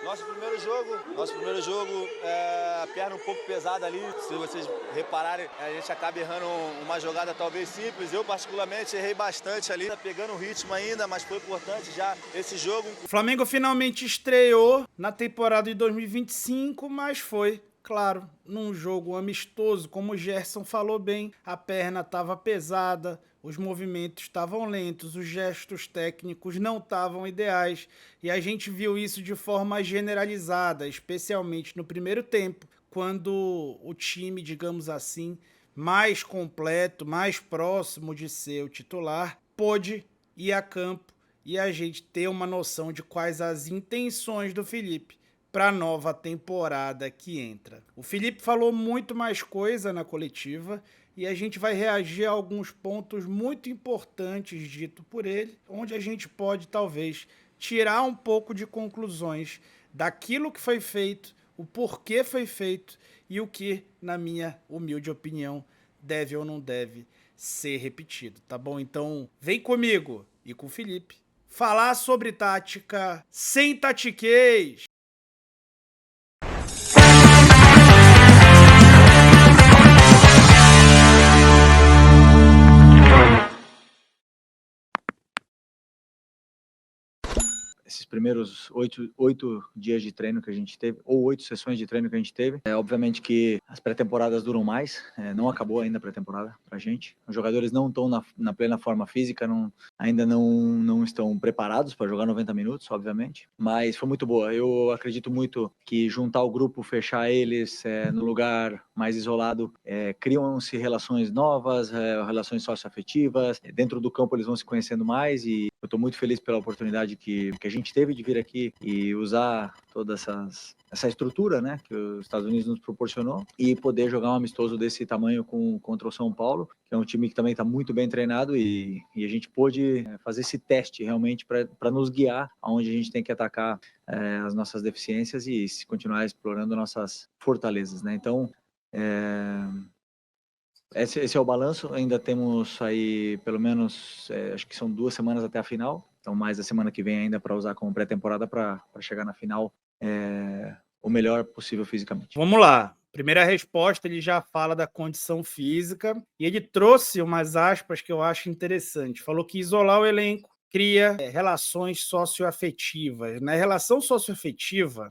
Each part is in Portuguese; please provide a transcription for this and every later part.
Nosso primeiro jogo, a perna um pouco pesada ali. Se vocês repararem, a gente acaba errando uma jogada talvez simples. Eu, particularmente, errei bastante ali, pegando o ritmo ainda, mas foi importante já esse jogo. O Flamengo finalmente estreou na temporada de 2025, mas foi, claro, num jogo amistoso. Como o Gerson falou bem, a perna estava pesada, os movimentos estavam lentos, os gestos técnicos não estavam ideais, e a gente viu isso de forma generalizada, especialmente no primeiro tempo, quando o time, digamos assim, mais completo, mais próximo de ser o titular, pôde ir a campo e a gente ter uma noção de quais as intenções do Felipe para a nova temporada que entra. O Felipe falou muito mais coisa na coletiva e a gente vai reagir a alguns pontos muito importantes dito por ele, onde a gente pode talvez tirar um pouco de conclusões daquilo que foi feito, o porquê foi feito e o que, na minha humilde opinião, deve ou não deve ser repetido, tá bom? Então, vem comigo e com o Felipe falar sobre tática sem tatiquês. Esses primeiros 8 dias de treino que a gente teve, ou 8 sessões de treino que a gente teve. Obviamente que as pré-temporadas duram mais, não acabou ainda a pré-temporada pra gente. Os jogadores não estão na plena forma física, ainda não estão preparados para jogar 90 minutos, obviamente. Mas foi muito boa. Eu acredito muito que juntar o grupo, fechar eles no lugar mais isolado, criam-se relações novas, relações socioafetivas. Dentro do campo eles vão se conhecendo mais e eu estou muito feliz pela oportunidade que a gente teve de vir aqui e usar toda essa estrutura, né, que os Estados Unidos nos proporcionou e poder jogar um amistoso desse tamanho contra o São Paulo, que é um time que também está muito bem treinado e a gente pôde fazer esse teste realmente para nos guiar aonde a gente tem que atacar as nossas deficiências e continuar explorando nossas fortalezas, né? Então, esse é o balanço. Ainda temos aí pelo menos, acho que são 2 semanas até a final, então mais a semana que vem ainda para usar como pré-temporada para chegar na final o melhor possível fisicamente. Vamos lá. Primeira resposta, ele já fala da condição física e ele trouxe umas aspas que eu acho interessante. Falou que isolar o elenco cria relações socioafetivas. Na relação socioafetiva,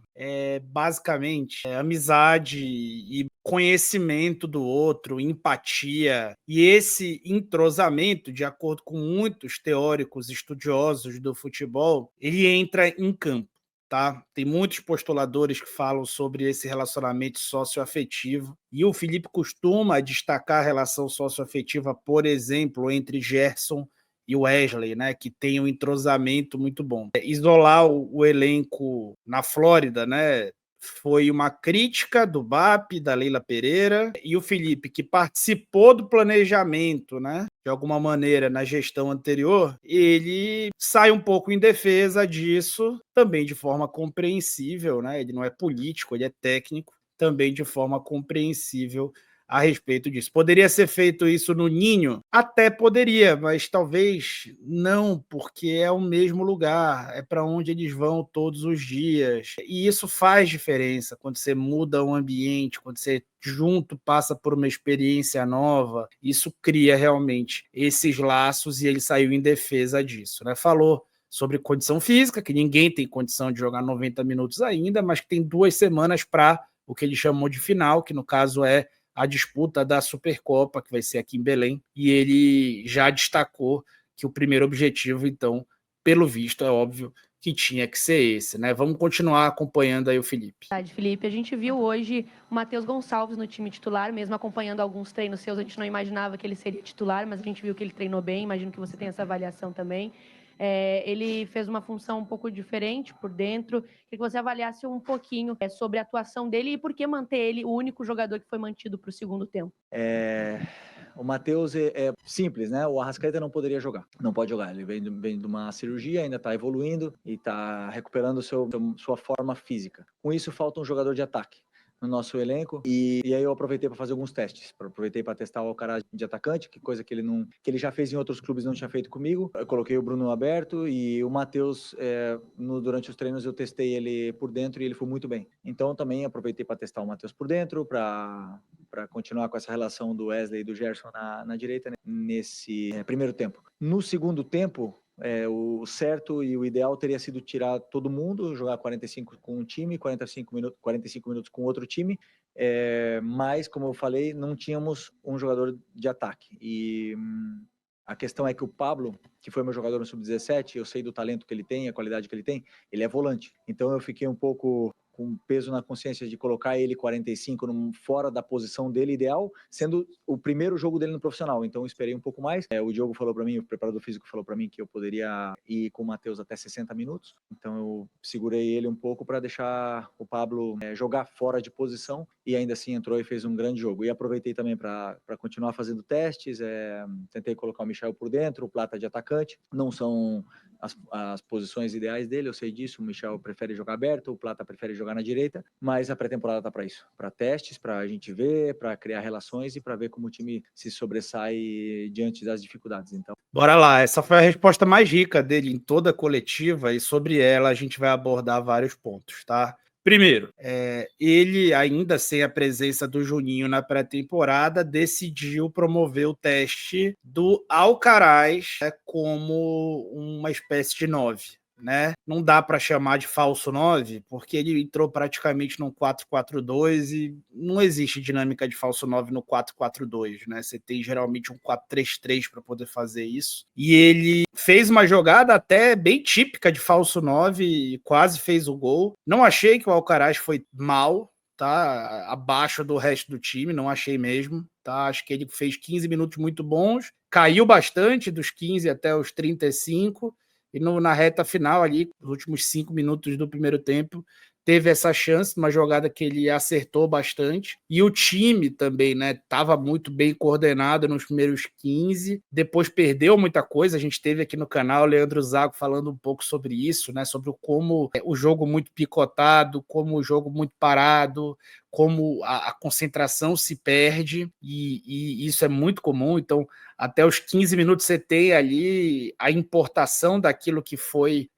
basicamente amizade e conhecimento do outro, empatia. E esse entrosamento, de acordo com muitos teóricos estudiosos do futebol, ele entra em campo. Tá? Tem muitos postuladores que falam sobre esse relacionamento socioafetivo e o Felipe costuma destacar a relação socioafetiva, por exemplo, entre Gerson e Wesley, né, que tem um entrosamento muito bom. Isolar o elenco na Flórida, né, foi uma crítica do BAP, da Leila Pereira, e o Felipe, que participou do planejamento, né, de alguma maneira na gestão anterior, ele sai um pouco em defesa disso, também de forma compreensível, né, ele não é político, ele é técnico, também de forma compreensível a respeito disso. Poderia ser feito isso no Ninho? Até poderia, mas talvez não, porque é o mesmo lugar, é para onde eles vão todos os dias. E isso faz diferença quando você muda o ambiente, quando você junto passa por uma experiência nova. Isso cria realmente esses laços e ele saiu em defesa disso, né? Falou sobre condição física, que ninguém tem condição de jogar 90 minutos ainda, mas que tem 2 semanas para o que ele chamou de final, que no caso é a disputa da Supercopa, que vai ser aqui em Belém, e ele já destacou que o primeiro objetivo, então, pelo visto, é óbvio que tinha que ser esse, né? Vamos continuar acompanhando aí o Felipe. Felipe, a gente viu hoje o Matheus Gonçalves no time titular, mesmo acompanhando alguns treinos seus, a gente não imaginava que ele seria titular, mas a gente viu que ele treinou bem, imagino que você tenha essa avaliação também. Ele fez uma função um pouco diferente por dentro. Queria que você avaliasse um pouquinho sobre a atuação dele e por que manter ele o único jogador que foi mantido para o segundo tempo. O Matheus é simples, né? O Arrascaeta não poderia jogar, não pode jogar. Ele vem de uma cirurgia, ainda está evoluindo e está recuperando sua forma física. Com isso, falta um jogador de ataque. no nosso elenco, e aí eu aproveitei para fazer alguns testes. Aproveitei para testar o Alcaraz de atacante, que coisa que ele já fez em outros clubes, não tinha feito comigo. Eu coloquei o Bruno aberto e o Matheus, durante os treinos eu testei ele por dentro e ele foi muito bem. Então também aproveitei para testar o Matheus por dentro, para continuar com essa relação do Wesley e do Gerson na direita, né, nesse primeiro tempo. No segundo tempo, o certo e o ideal teria sido tirar todo mundo, jogar 45 com um time, 45 minutos com outro time, mas, como eu falei, não tínhamos um jogador de ataque. E a questão é que o Pablo, que foi meu jogador no Sub-17, eu sei do talento que ele tem, a qualidade que ele tem, ele é volante. Então eu fiquei um pouco com peso na consciência de colocar ele 45 fora da posição dele ideal, sendo o primeiro jogo dele no profissional. Então eu esperei um pouco mais. O Diogo falou para mim, o preparador físico falou para mim que eu poderia ir com o Matheus até 60 minutos. Então eu segurei ele um pouco para deixar o Pablo jogar fora de posição, e ainda assim entrou e fez um grande jogo. E aproveitei também para continuar fazendo testes, tentei colocar o Michel por dentro, o Plata de atacante. Não são as posições ideais dele, eu sei disso. O Michel prefere jogar aberto, o Plata prefere jogar na direita, mas a pré-temporada tá para isso, para testes, para a gente ver, para criar relações e para ver como o time se sobressai diante das dificuldades. Então, bora lá, essa foi a resposta mais rica dele em toda a coletiva, e sobre ela a gente vai abordar vários pontos, tá? Primeiro, ele, ainda sem a presença do Juninho na pré-temporada, decidiu promover o teste do Alcaraz como uma espécie de 9. Né? Não dá para chamar de falso 9, porque ele entrou praticamente num 4-4-2 e não existe dinâmica de falso 9 no 4-4-2, né? Você tem geralmente um 4-3-3 para poder fazer isso. E ele fez uma jogada até bem típica de falso 9 e quase fez o gol. Não achei que o Alcaraz foi mal, tá? Abaixo do resto do time, não achei mesmo, tá? Acho que ele fez 15 minutos muito bons, caiu bastante dos 15 até os 35, e na reta final ali, nos últimos 5 minutos do primeiro tempo, teve essa chance, uma jogada que ele acertou bastante, e o time também, né, estava muito bem coordenado nos primeiros 15, depois perdeu muita coisa. A gente teve aqui no canal o Leandro Zago falando um pouco sobre isso, né, sobre como o jogo muito picotado, como o jogo muito parado, como a concentração se perde, e isso é muito comum. Então, até os 15 minutos você tem ali a importação daquilo que foi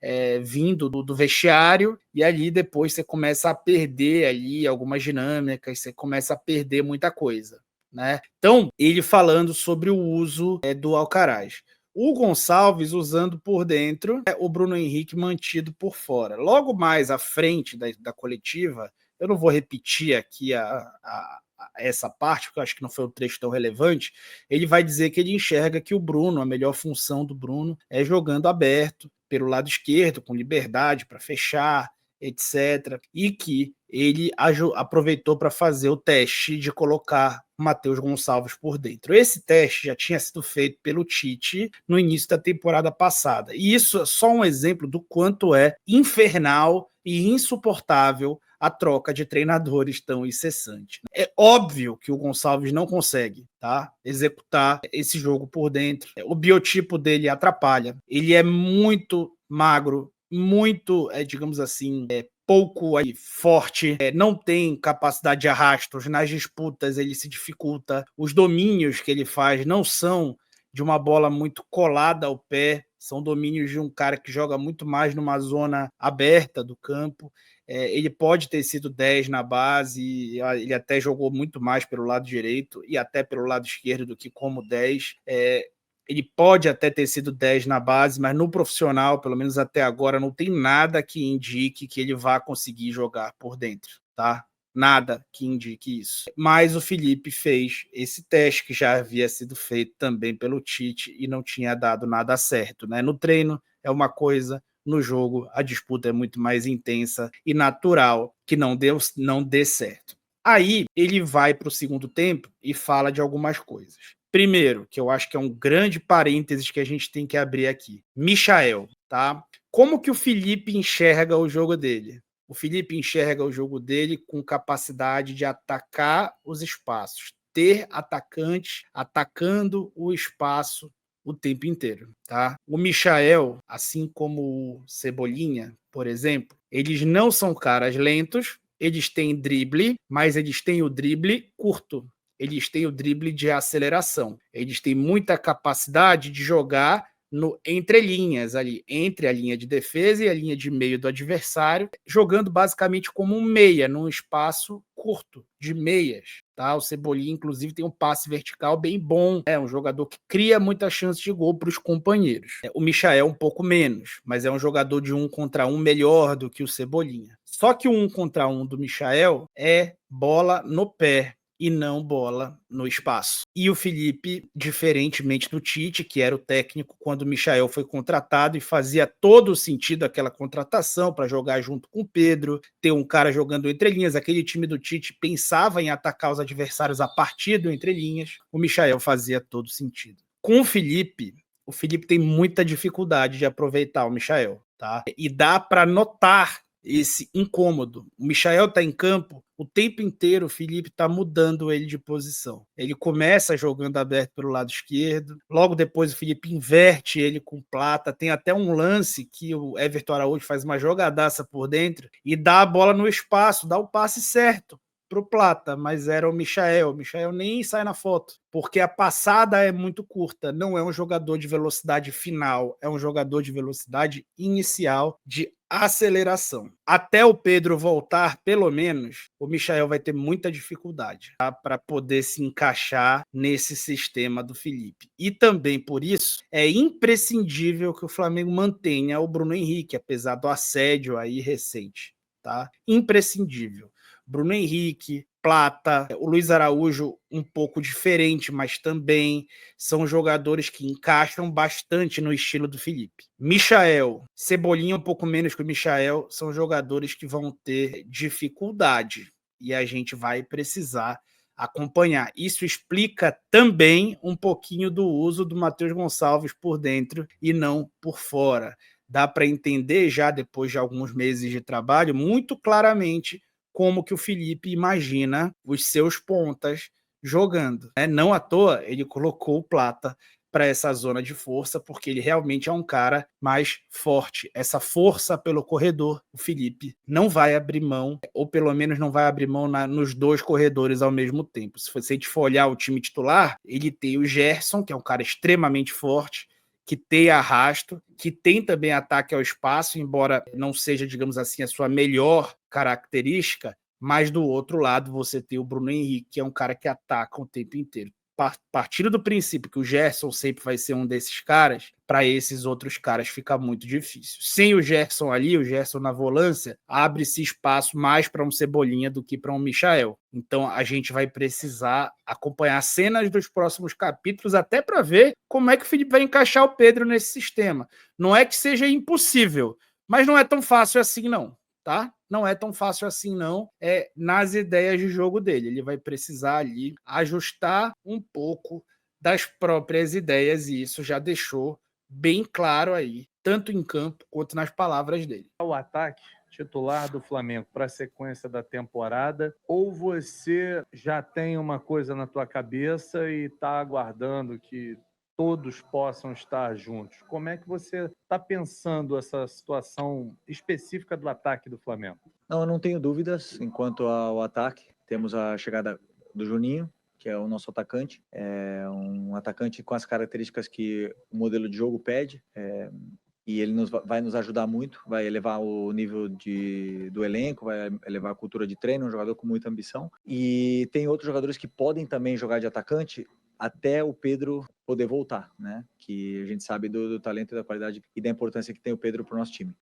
vindo do vestiário, e ali depois você começa a perder ali algumas dinâmicas, você começa a perder muita coisa, né? Então, ele falando sobre o uso do Alcaraz. O Gonçalves usando por dentro, o Bruno Henrique mantido por fora. Logo mais à frente da coletiva, eu não vou repetir aqui essa parte, porque eu acho que não foi um trecho tão relevante. Ele vai dizer que ele enxerga que o Bruno, a melhor função do Bruno é jogando aberto pelo lado esquerdo, com liberdade para fechar, etc. E que ele aproveitou para fazer o teste de colocar o Matheus Gonçalves por dentro. Esse teste já tinha sido feito pelo Tite no início da temporada passada. E isso é só um exemplo do quanto é infernal e insuportável a troca de treinadores tão incessante. É óbvio que o Gonçalves não consegue, tá, executar esse jogo por dentro. O biotipo dele atrapalha. Ele é muito magro, muito, digamos assim, pouco forte, não tem capacidade de arrastos. Nas disputas ele se dificulta. Os domínios que ele faz não são de uma bola muito colada ao pé, são domínios de um cara que joga muito mais numa zona aberta do campo. Ele pode ter sido 10 na base, ele até jogou muito mais pelo lado direito e até pelo lado esquerdo do que como 10. Ele pode até ter sido 10 na base, mas no profissional, pelo menos até agora, não tem nada que indique que ele vá conseguir jogar por dentro, tá? Nada que indique isso. Mas o Felipe fez esse teste que já havia sido feito também pelo Tite e não tinha dado nada certo, né? No treino é uma coisa, no jogo a disputa é muito mais intensa e natural que não dê certo. Aí ele vai para o segundo tempo e fala de algumas coisas. Primeiro, que eu acho que é um grande parênteses que a gente tem que abrir aqui. Michael, tá? Como que o Felipe enxerga o jogo dele? O Felipe enxerga o jogo dele com capacidade de atacar os espaços, ter atacantes atacando o espaço o tempo inteiro, tá? O Michael, assim como o Cebolinha, por exemplo, eles não são caras lentos, eles têm drible, mas eles têm o drible curto. Eles têm o drible de aceleração. Eles têm muita capacidade de jogar no entre linhas ali, entre a linha de defesa e a linha de meio do adversário, jogando basicamente como um meia, num espaço curto de meias. Tá? O Cebolinha, inclusive, tem um passe vertical bem bom. É um jogador que cria muita chance de gol para os companheiros. O Michael um pouco menos, mas é um jogador de 1 contra 1 melhor do que o Cebolinha. Só que o 1 contra 1 do Michael é bola no pé e não bola no espaço. E o Felipe, diferentemente do Tite, que era o técnico quando o Michael foi contratado e fazia todo o sentido aquela contratação para jogar junto com o Pedro, ter um cara jogando entre linhas, aquele time do Tite pensava em atacar os adversários a partir do entre linhas, o Michael fazia todo sentido. Com o Felipe tem muita dificuldade de aproveitar o Michael, tá? E dá para notar esse incômodo. O Michael está em campo o tempo inteiro, o Felipe está mudando ele de posição. Ele começa jogando aberto pelo lado esquerdo, logo depois o Felipe inverte ele com Plata, tem até um lance que o Everton Araújo faz uma jogadaça por dentro e dá a bola no espaço, dá o passe certo para o Plata, mas era o Michael nem sai na foto, porque a passada é muito curta, não é um jogador de velocidade final, é um jogador de velocidade inicial, de aceleração. Até o Pedro voltar, pelo menos, o Michael vai ter muita dificuldade, tá? Para poder se encaixar nesse sistema do Felipe. E também por isso é imprescindível que o Flamengo mantenha o Bruno Henrique, apesar do assédio aí recente, tá? Imprescindível. Bruno Henrique, Plata, o Luiz Araújo um pouco diferente, mas também são jogadores que encaixam bastante no estilo do Felipe. Michael, Cebolinha um pouco menos que o Michael, são jogadores que vão ter dificuldade e a gente vai precisar acompanhar. Isso explica também um pouquinho do uso do Matheus Gonçalves por dentro e não por fora. Dá para entender já depois de alguns meses de trabalho muito claramente como que o Felipe imagina os seus pontas jogando. Não à toa ele colocou o Plata para essa zona de força, porque ele realmente é um cara mais forte. Essa força pelo corredor, o Felipe não vai abrir mão, ou pelo menos não vai abrir mão nos dois corredores ao mesmo tempo. Se a gente for olhar o time titular, ele tem o Gerson, que é um cara extremamente forte, que tem arrasto, que tem também ataque ao espaço, embora não seja, digamos assim, a sua melhor característica, mas do outro lado você tem o Bruno Henrique, que é um cara que ataca o tempo inteiro. Partindo do princípio que o Gerson sempre vai ser um desses caras, para esses outros caras fica muito difícil. Sem o Gerson ali, o Gerson na volância, abre-se espaço mais para um Cebolinha do que para um Michael. Então a gente vai precisar acompanhar cenas dos próximos capítulos até para ver como é que o Felipe vai encaixar o Pedro nesse sistema. Não é que seja impossível, mas não é tão fácil assim não, tá? Não é tão fácil assim não, nas ideias de jogo dele. Ele vai precisar ali ajustar um pouco das próprias ideias e isso já deixou bem claro aí, tanto em campo quanto nas palavras dele. O ataque titular do Flamengo para a sequência da temporada, ou você já tem uma coisa na tua cabeça e está aguardando que todos possam estar juntos? Como é que você está pensando essa situação específica do ataque do Flamengo? Não, eu não tenho dúvidas enquanto ao ataque. Temos a chegada do Juninho, que é o nosso atacante. É um atacante com as características que o modelo de jogo pede. E ele vai nos ajudar muito, vai elevar o nível do elenco, vai elevar a cultura de treino, um jogador com muita ambição. E tem outros jogadores que podem também jogar de atacante, até o Pedro poder voltar, né? Que a gente sabe do talento e da qualidade e da importância que tem o Pedro para o nosso time.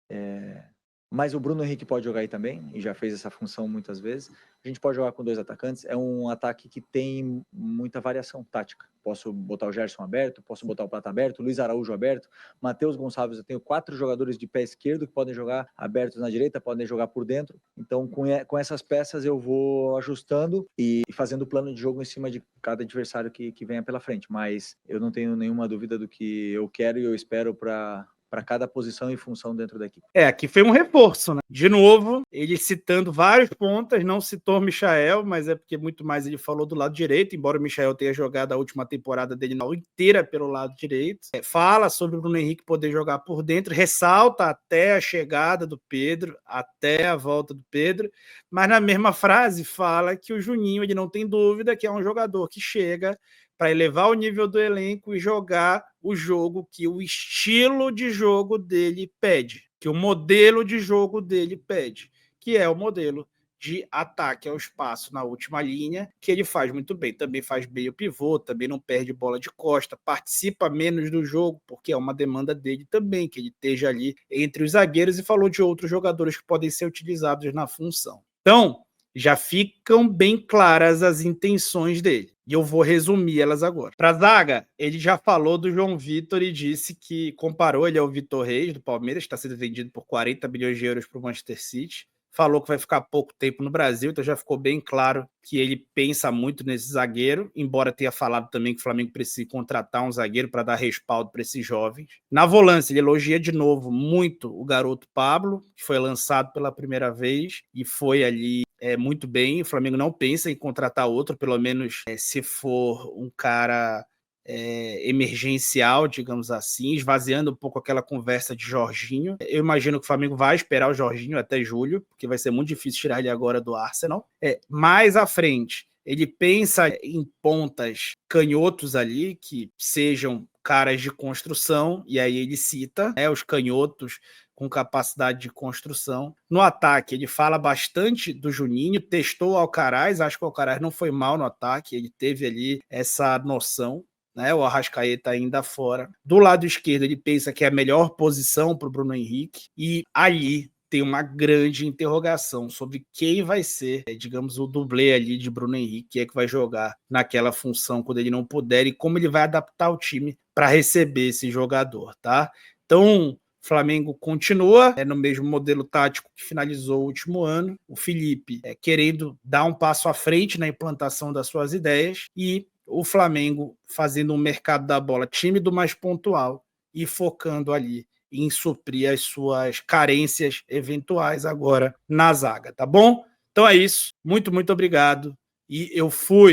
Mas o Bruno Henrique pode jogar aí também, e já fez essa função muitas vezes. A gente pode jogar com dois atacantes. É um ataque que tem muita variação tática. Posso botar o Gerson aberto, posso botar o Plata aberto, o Luiz Araújo aberto, Matheus Gonçalves. Eu tenho 4 jogadores de pé esquerdo que podem jogar abertos na direita, podem jogar por dentro. Então, com essas peças, eu vou ajustando e fazendo o plano de jogo em cima de cada adversário que venha pela frente. Mas eu não tenho nenhuma dúvida do que eu quero e eu espero para para cada posição e função dentro da equipe. Aqui foi um reforço, né? De novo, ele citando vários pontas, não citou o Michael, mas é porque muito mais ele falou do lado direito, embora o Michael tenha jogado a última temporada dele não inteira pelo lado direito. Fala sobre o Bruno Henrique poder jogar por dentro, ressalta até a chegada do Pedro, até a volta do Pedro, mas na mesma frase fala que o Juninho, ele não tem dúvida que é um jogador que chega para elevar o nível do elenco e jogar o jogo que o estilo de jogo dele pede, que o modelo de jogo dele pede, que é o modelo de ataque ao espaço na última linha, que ele faz muito bem. Também faz bem o pivô, também não perde bola de costa, participa menos do jogo, porque é uma demanda dele também, que ele esteja ali entre os zagueiros, e falou de outros jogadores que podem ser utilizados na função. Então, já ficam bem claras as intenções dele. E eu vou resumir elas agora. Para a zaga, ele já falou do João Vitor e disse que comparou ele ao Vitor Reis, do Palmeiras, que está sendo vendido por 40 milhões de euros para o Manchester City. Falou que vai ficar pouco tempo no Brasil, então já ficou bem claro que ele pensa muito nesse zagueiro, embora tenha falado também que o Flamengo precisa contratar um zagueiro para dar respaldo para esses jovens. Na volância, ele elogia de novo muito o garoto Pablo, que foi lançado pela primeira vez e foi ali muito bem. O Flamengo não pensa em contratar outro, pelo menos se for um cara emergencial, digamos assim, esvaziando um pouco aquela conversa de Jorginho. Eu imagino que o Flamengo vai esperar o Jorginho até julho, porque vai ser muito difícil tirar ele agora do Arsenal. Mais à frente, ele pensa em pontas canhotos ali, que sejam caras de construção, e aí ele cita os canhotos com capacidade de construção. No ataque, ele fala bastante do Juninho, testou o Alcaraz, acho que o Alcaraz não foi mal no ataque, ele teve ali essa noção, né? O Arrascaeta ainda fora. Do lado esquerdo, ele pensa que é a melhor posição para o Bruno Henrique, e ali tem uma grande interrogação sobre quem vai ser, digamos, o dublê ali de Bruno Henrique, que é que vai jogar naquela função quando ele não puder, e como ele vai adaptar o time para receber esse jogador, tá? Então, o Flamengo continua no mesmo modelo tático que finalizou o último ano. O Felipe querendo dar um passo à frente na implantação das suas ideias, e o Flamengo fazendo um mercado da bola tímido, mais pontual, e focando ali em suprir as suas carências eventuais agora na zaga, tá bom? Então é isso. Muito, muito obrigado. E eu fui.